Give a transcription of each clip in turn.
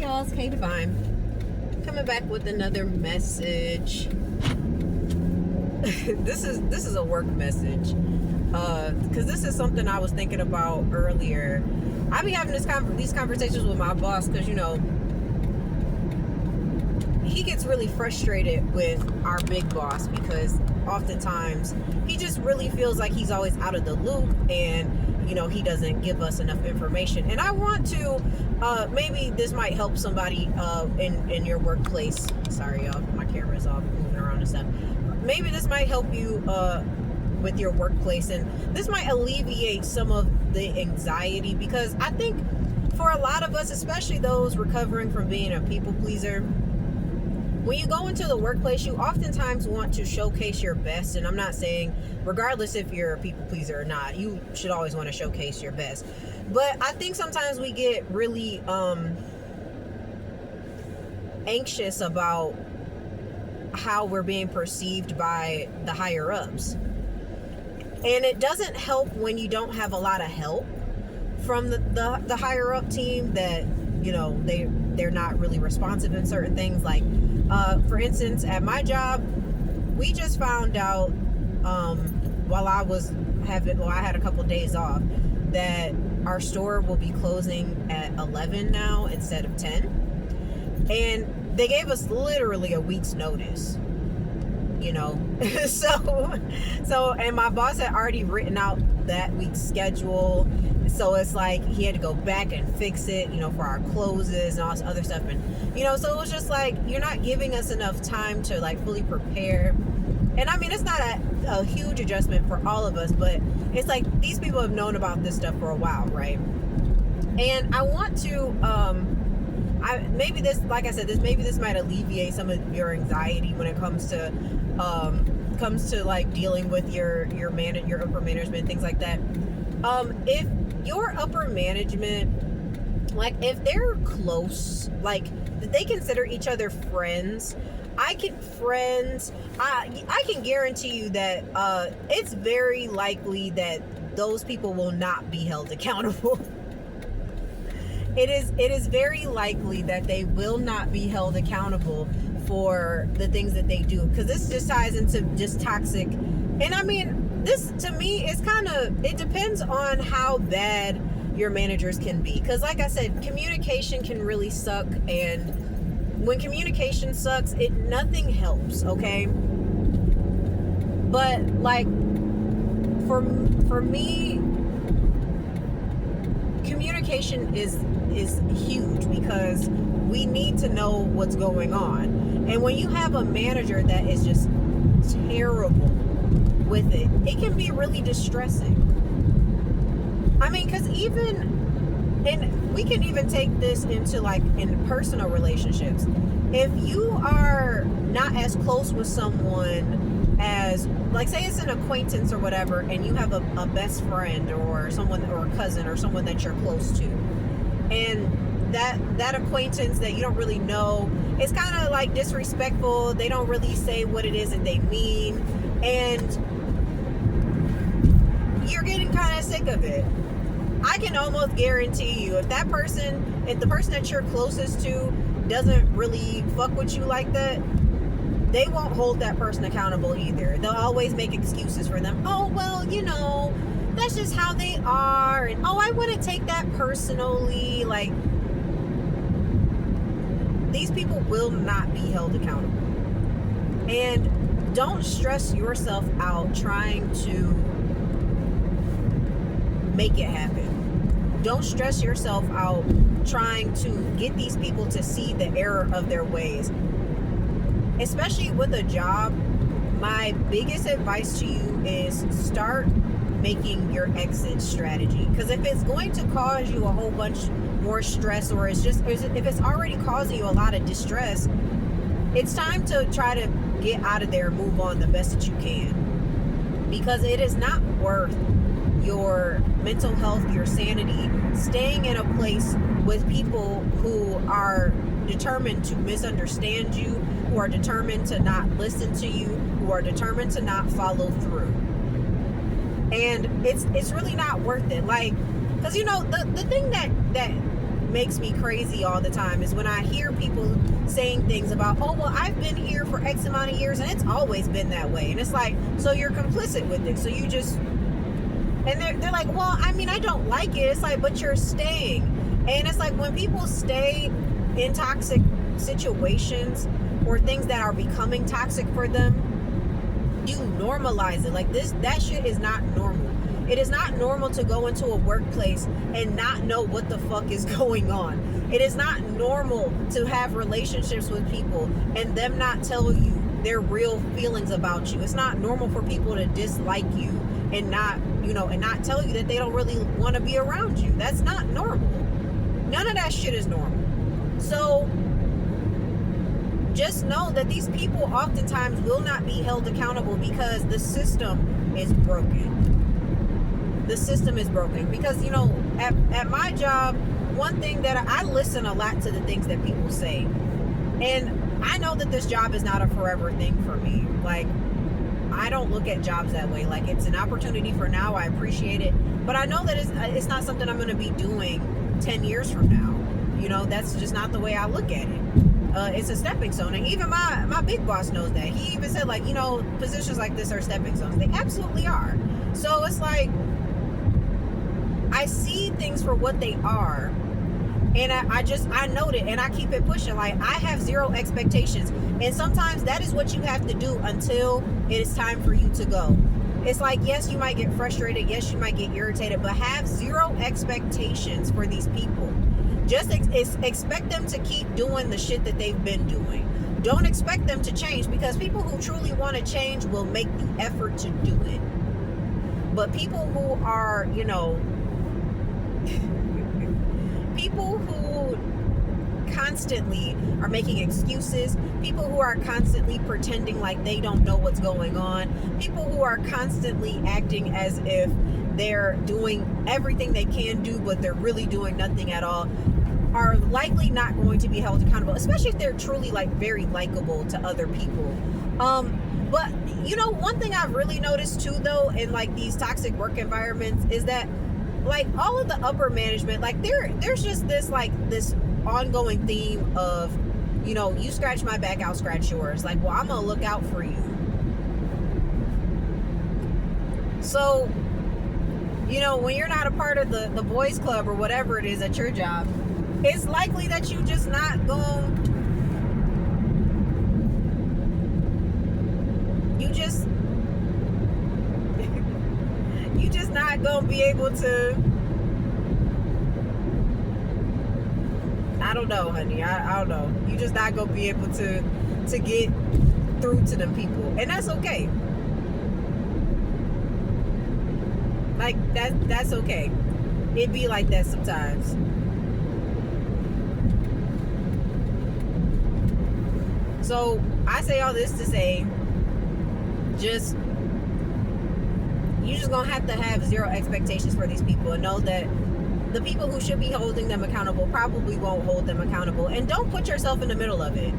y'all, it's K Divine. Coming back with another message. This is a work message. Because this is something I was thinking about earlier. I be having these conversations with my boss because, he gets really frustrated with our big boss because oftentimes he just really feels like he's always out of the loop and he doesn't give us enough information. And I want to maybe this might help somebody in your workplace. Sorry y'all, my camera's off, moving around and stuff. Maybe this might help you with your workplace, and this might alleviate some of the anxiety, because I think for a lot of us, especially those recovering from being a people pleaser, when you go into the workplace, you oftentimes want to showcase your best. And I'm not saying, regardless if you're a people pleaser or not, you should always want to showcase your best. But I think sometimes we get really anxious about how we're being perceived by the higher ups. And it doesn't help when you don't have a lot of help from the higher up team that, they're not really responsive in certain things. Like, for instance, at my job, we just found out while I had a couple of days off, that our store will be closing at 11 now instead of 10. And they gave us literally a week's notice, so and my boss had already written out that week's schedule. So it's like he had to go back and fix it, for our closes and all this other stuff. And, so it was just like, you're not giving us enough time to like fully prepare. And I mean, it's not a huge adjustment for all of us, but it's like these people have known about this stuff for a while, right? And I want to, maybe this might alleviate some of your anxiety when it comes to like dealing with your upper management, things like that. If your upper management, like if they're close, like they consider each other friends, I can guarantee you that it's very likely that those people will not be held accountable. It is very likely that they will not be held accountable for the things that they do, because this just ties into just toxic. And I mean, this to me is it depends on how bad your managers can be, because like I said, communication can really suck, and when communication sucks, nothing helps, okay? But like for me, communication is huge, because we need to know what's going on. And when you have a manager that is just terrible with it can be really distressing. I mean, because and we can even take this into like in personal relationships. If you are not as close with someone as, like, say it's an acquaintance or whatever, and you have a best friend or someone, or a cousin or someone that you're close to, and that acquaintance that you don't really know, it's kind of like disrespectful. They don't really say what it is that they mean, and you're getting kind of sick of it. I can almost guarantee you, if the person that you're closest to doesn't really fuck with you like that, they won't hold that person accountable either. They'll always make excuses for them. Oh, well, that's just how they are. And, oh, I wouldn't take that personally. Like, these people will not be held accountable. And don't stress yourself out trying to make it happen. Don't stress yourself out trying to get these people to see the error of their ways. Especially with a job, my biggest advice to you is start making your exit strategy. Because if it's going to cause you a whole bunch more stress, or if it's already causing you a lot of distress, it's time to try to get out of there and move on the best that you can. Because it is not worth your mental health, your sanity, staying in a place with people who are determined to misunderstand you, who are determined to not listen to you, who are determined to not follow through. And it's really not worth it. Like, because the thing that makes me crazy all the time is when I hear people saying things about, oh, well, I've been here for X amount of years and it's always been that way. And it's like, so you're complicit with it. So you just, and they're like, well, I mean, I don't like it. It's like, but you're staying. And it's like when people stay in toxic situations or things that are becoming toxic for them, you normalize it. Like that shit is not normal. It is not normal to go into a workplace and not know what the fuck is going on. It is not normal to have relationships with people and them not tell you their real feelings about you. It's not normal for people to dislike you and not, and not tell you that they don't really want to be around you. That's not normal. None of that shit is normal. So just know that these people oftentimes will not be held accountable because the system is broken. The system is broken because, at my job, one thing that I listen a lot to the things that people say. And I know that this job is not a forever thing for me. Like, I don't look at jobs that way. Like, it's an opportunity for now. I appreciate it. But I know that it's not something I'm going to be doing 10 years from now. That's just not the way I look at it. It's a stepping stone. And even my big boss knows that. He even said, like, positions like this are stepping stones. They absolutely are. So it's like, I see things for what they are. And I note it and I keep it pushing. Like, I have zero expectations. And sometimes that is what you have to do until it is time for you to go. It's like, yes, you might get frustrated. Yes, you might get irritated, but have zero expectations for these people. Just expect them to keep doing the shit that they've been doing. Don't expect them to change, because people who truly want to change will make the effort to do it. But people who are, people who constantly are making excuses, people who are constantly pretending like they don't know what's going on, people who are constantly acting as if they're doing everything they can do, but they're really doing nothing at all, are likely not going to be held accountable, especially if they're truly very likable to other people. But one thing I've really noticed too, though, in these toxic work environments is that all of the upper management, there's just this ongoing theme of, you scratch my back, I'll scratch yours. Well, I'm gonna look out for you. So, when you're not a part of the boys club or whatever it is at your job, it's likely that you just not going, you just not gonna be able to, I don't know, honey. I don't know. You just not gonna be able to get through to them people, and that's okay. That's okay. It be like that sometimes. So I say all this to say, you just gonna have to have zero expectations for these people, and know that the people who should be holding them accountable probably won't hold them accountable. And don't put yourself in the middle of it.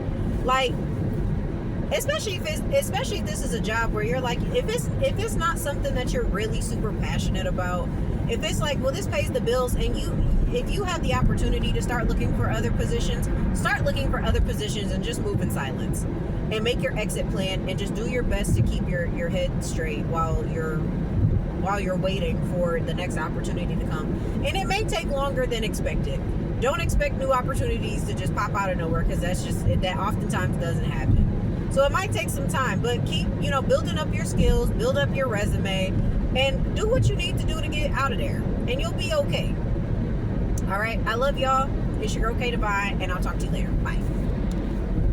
Especially if this is a job where you're if it's not something that you're really super passionate about, if it's well, this pays the bills, and if you have the opportunity to start looking for other positions, start looking for other positions and just move in silence and make your exit plan, and just do your best to keep your head straight while you're waiting for the next opportunity to come. And it may take longer than expected. Don't expect new opportunities to just pop out of nowhere, because that oftentimes doesn't happen. So it might take some time, but keep, building up your skills, build up your resume, and do what you need to do to get out of there, and you'll be okay. All right. I love y'all. It's your girl, K Divine, and I'll talk to you later. Bye.